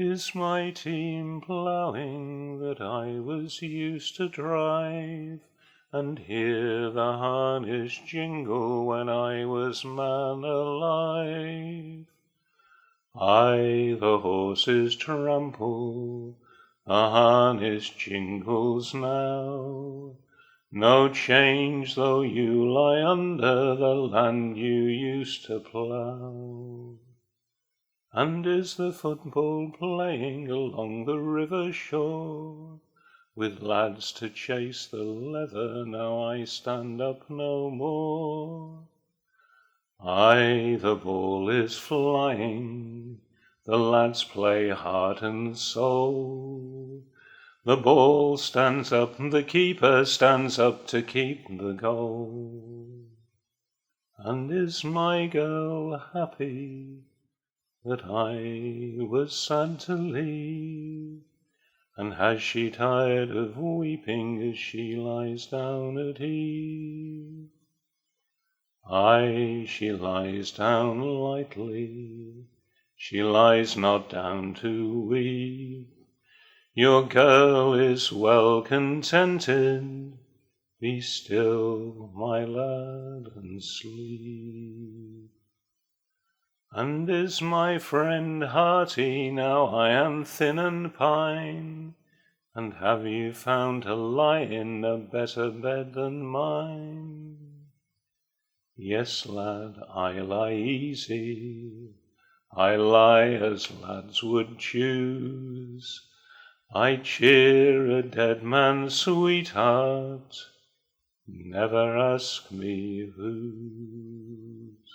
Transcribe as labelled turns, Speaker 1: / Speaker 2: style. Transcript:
Speaker 1: is my team ploughing that I was used to drive, and hear the harness jingle when I was man alive. Aye, the horses trample, the harness jingles now. No change though you lie under the land you used to plough. And is the football playing along the river shore, with lads to chase the leather, now I stand up no more? Aye, the ball is flying, the lads play heart and soul. The ball stands up, the keeper stands up to keep the goal. And is my girl happy that I was sad to leave? And has she tired of weeping as she lies down at eve? Aye, she lies down lightly, she lies not down to weep. Your girl is well contented, be still, my lad, and sleep. And is my friend hearty now I am thin and pine? And have you found to lie in a better bed than mine? Yes, lad, I lie easy, I lie as lads would choose. I cheer a dead man's sweetheart, never ask me whose.